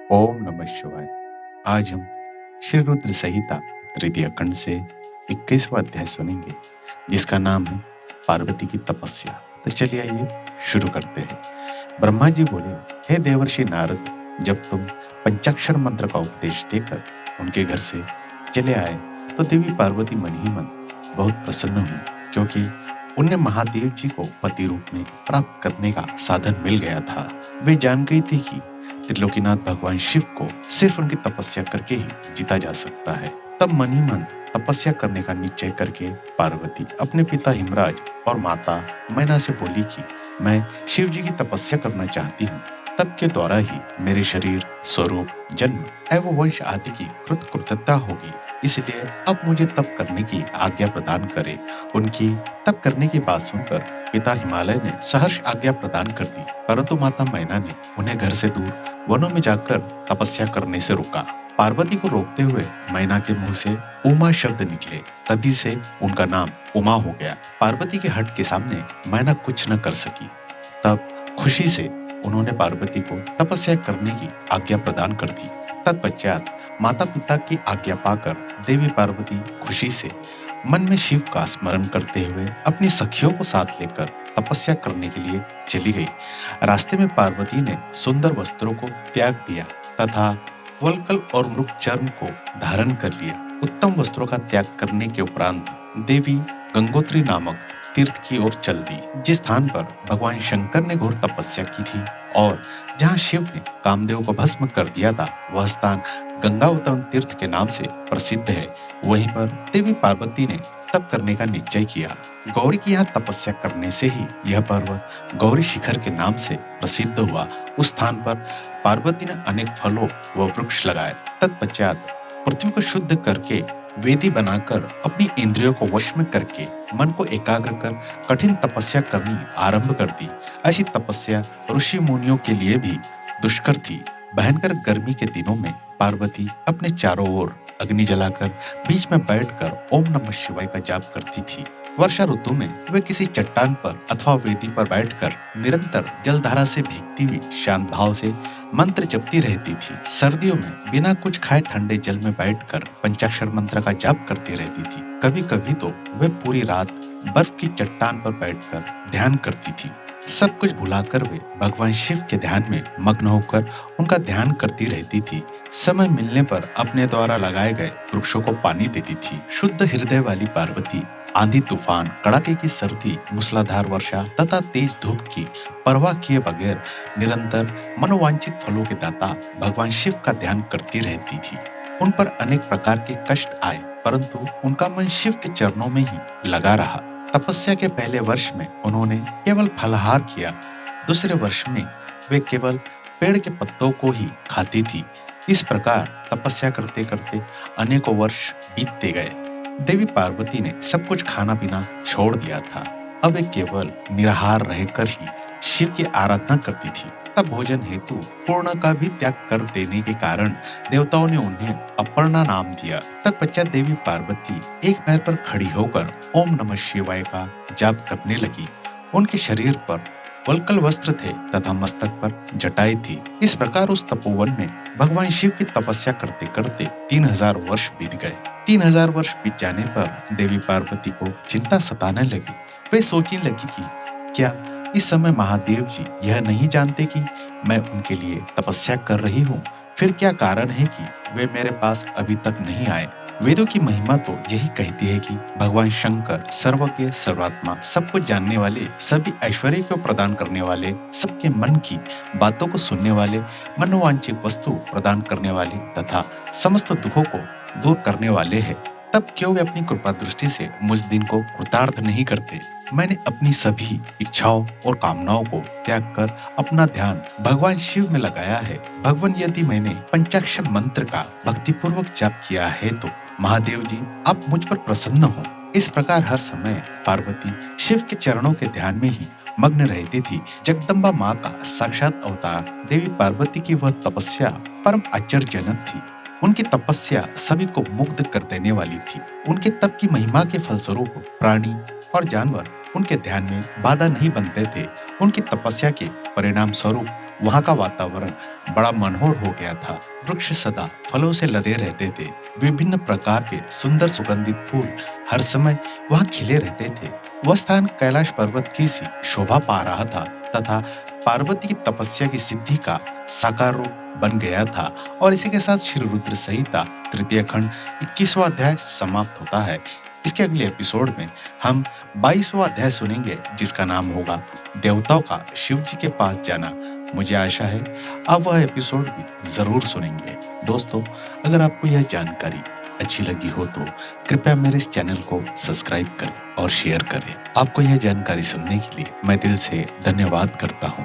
ओम नमः शिवाय। आज हम श्री रुद्र संहिता तृतीय खंड से 21वां अध्याय सुनेंगे, जिसका नाम है पार्वती की तपस्या। तो चलिए आइए शुरू करते हैं। ब्रह्मा जी बोले, हे देवर्षि नारद, जब तुम पंचाक्षर मंत्र का उपदेश देकर उनके घर से चले आए तो देवी पार्वती मन ही मन बहुत प्रसन्न हुई, क्योंकि उन्हें महादेव जी को पति रूप में प्राप्त करने का साधन मिल गया था। वे जान गई थी कि त्रिलोकीनाथ भगवान शिव को सिर्फ उनकी तपस्या करके ही जीता जा सकता है। तब मन ही मन तपस्या करने का निश्चय करके पार्वती अपने पिता हिमराज और माता मैना से बोली कि मैं शिव जी की तपस्या करना चाहती हूँ। तब के द्वारा ही मेरे शरीर, स्वरूप, जन्म एवं वंश आदि की कृतकृत्यता होगी। इसलिए अब मुझे तप करने की आज्ञा प्रदान करे। उनकी तप करने की बात सुनकर पिता हिमालय ने सहर्ष आज्ञा प्रदान कर दी, परंतु माता मैना ने उन्हें घर से दूर वनों में जाकर तपस्या करने से रोका। पार्वती को रोकते हुए मैना के मुंह से उमा शब्द निकले। तभी से उनका नाम उमा हो गया। पार्वती के हट के सामने मैना कुछ न कर सकी। तब खुशी से उन्होंने पार्वती को तपस्या करने की आज्ञा प्रदान कर दी। तत्पश्चात माता पिता की आज्ञा पाकर देवी पार्वती खुशी से मन में शिव का स्मरण करते हुए अपनी सखियों को साथ लेकर तपस्या करने के लिए चली गई। रास्ते में पार्वती ने सुंदर वस्त्रों को त्याग दिया तथा वल्कल और मृग चर्म को धारण कर लिया। उत्तम वस्त्रों का त्याग करने के उपरांत देवी गंगोत्री नामक तीर्थ की ओर चल दी, जिस स्थान पर भगवान शंकर ने घोर तपस्या की थी और जहां शिव ने कामदेव को भस्म कर दिया था, वह स्थान गंगावतरण तीर्थ के नाम से प्रसिद्ध है। वहीं पर देवी पार्वती ने तप करने का निश्चय किया। गौरी की यहाँ तपस्या करने से ही यह पर्वत गौरी शिखर के नाम से प्रसिद्ध हुआ। उस स्थान पर पार्वती ने अनेक फलों व वृक्ष लगाए। तत्पश्चात पृथ्वी को शुद्ध करके वेदी बनाकर अपनी इंद्रियों को वश में करके मन को एकाग्र कर कठिन तपस्या करनी आरंभ कर दी। ऐसी तपस्या ऋषि मुनियों के लिए भी दुष्कर थी। भयंकर गर्मी के दिनों में पार्वती अपने चारों ओर अग्नि जलाकर बीच में बैठकर ओम नमः शिवाय का जाप करती थी। वर्षा ऋतु में वे किसी चट्टान पर अथवा वेदी पर बैठकर निरंतर जलधारा से भीगती हुई शांत भाव से मंत्र जपती रहती थी। सर्दियों में बिना कुछ खाए ठंडे जल में बैठकर पंचाक्षर मंत्र का जाप करती रहती थी। कभी कभी तो वे पूरी रात बर्फ की चट्टान पर बैठकर ध्यान करती थी। सब कुछ भुलाकर वे भगवान शिव के ध्यान में मग्न होकर उनका ध्यान करती रहती थी। समय मिलने पर अपने द्वारा लगाए गए वृक्षों को पानी देती थी। शुद्ध हृदय वाली पार्वती आंधी तूफान, कड़ाके की सर्दी, मूसलाधार वर्षा तथा तेज धूप की परवाह किए बगैर निरंतर मनोवांछित फलों के दाता भगवान शिव का ध्यान करती रहती थी। उन पर अनेक प्रकार के कष्ट आए, परंतु उनका मन शिव के चरणों में ही लगा रहा। तपस्या के पहले वर्ष में उन्होंने केवल फलाहार किया। दूसरे वर्ष में वे केवल पेड़ के पत्तों को ही खाती थी। इस प्रकार तपस्या करते करते अनेकों वर्ष बीतते गए। देवी पार्वती ने सब कुछ खाना पीना छोड़ दिया था। अब वे केवल निराहार रहकर ही शिव की आराधना करती थी। तब भोजन हेतु पूर्ण का भी त्याग कर देने के कारण देवताओं ने उन्हें अपर्णा नाम दिया। तत्पश्चात देवी पार्वती एक पैर पर खड़ी होकर ओम नमः शिवाय का जाप करने लगी। उनके शरीर पर वल्कल वस्त्र थे तथा मस्तक पर जटाएं थी। इस प्रकार उस तपोवन में भगवान शिव की तपस्या करते करते 3000 वर्ष बीत गए। 3000 वर्ष बीत जाने पर देवी पार्वती को चिंता सताने लगी। वे सोचने लगी कि क्या इस समय महादेव जी यह नहीं जानते कि मैं उनके लिए तपस्या कर रही हूँ? फिर क्या कारण है कि वे मेरे पास अभी तक नहीं आए? वेदों की महिमा तो यही कहती है कि भगवान शंकर सर्वज्ञ, सर्वात्मा, सब कुछ जानने वाले, सभी ऐश्वर्य को प्रदान करने वाले, सबके मन की बातों को सुनने वाले, मनोवांछित वस्तु प्रदान करने वाले तथा समस्त दुखों को दूर करने वाले हैं। तब क्यों वे अपनी कृपा दृष्टि से मुझ दिन को कृतार्थ नहीं करते? मैंने अपनी सभी इच्छाओं और कामनाओं को त्याग कर अपना ध्यान भगवान शिव में लगाया है। भगवान, यदि मैंने पंचाक्षर मंत्र का भक्तिपूर्वक जाप किया है तो महादेव जी आप मुझ पर प्रसन्न हो। इस प्रकार हर समय पार्वती शिव के चरणों के ध्यान में ही मग्न रहती थी। जगदम्बा माँ का साक्षात अवतार देवी पार्वती की वह तपस्या परम आश्चर्यजनक थी। उनकी तपस्या सभी को मुग्ध कर देने वाली थी। उनके तप की महिमा के फलस्वरूप प्राणी और जानवर उनके ध्यान में बाधा नहीं बनते थे। उनकी तपस्या के परिणाम स्वरूप वहां का वातावरण बड़ा मनोहर हो गया था। वृक्ष सदा फलों से लदे रहते थे। विभिन्न प्रकार के सुंदर सुगंधित फूल हर समय वहां खिले रहते थे। वह स्थान कैलाश पर्वत की सी शोभा पा रहा था तथा पार्वती की तपस्या की सिद्धि का साकार रूप बन गया था। और इसी के साथ श्री रुद्र संहिता तृतीय खंड 21वां अध्याय समाप्त होता है। इसके अगले एपिसोड में हम 22वां अध्याय सुनेंगे, जिसका नाम होगा देवताओं का शिव जी के पास जाना। मुझे आशा है आप वह एपिसोड भी जरूर सुनेंगे। दोस्तों, अगर आपको यह जानकारी अच्छी लगी हो तो कृपया मेरे इस चैनल को सब्सक्राइब करें और शेयर करें। आपको यह जानकारी सुनने के लिए मैं दिल से धन्यवाद करता हूँ।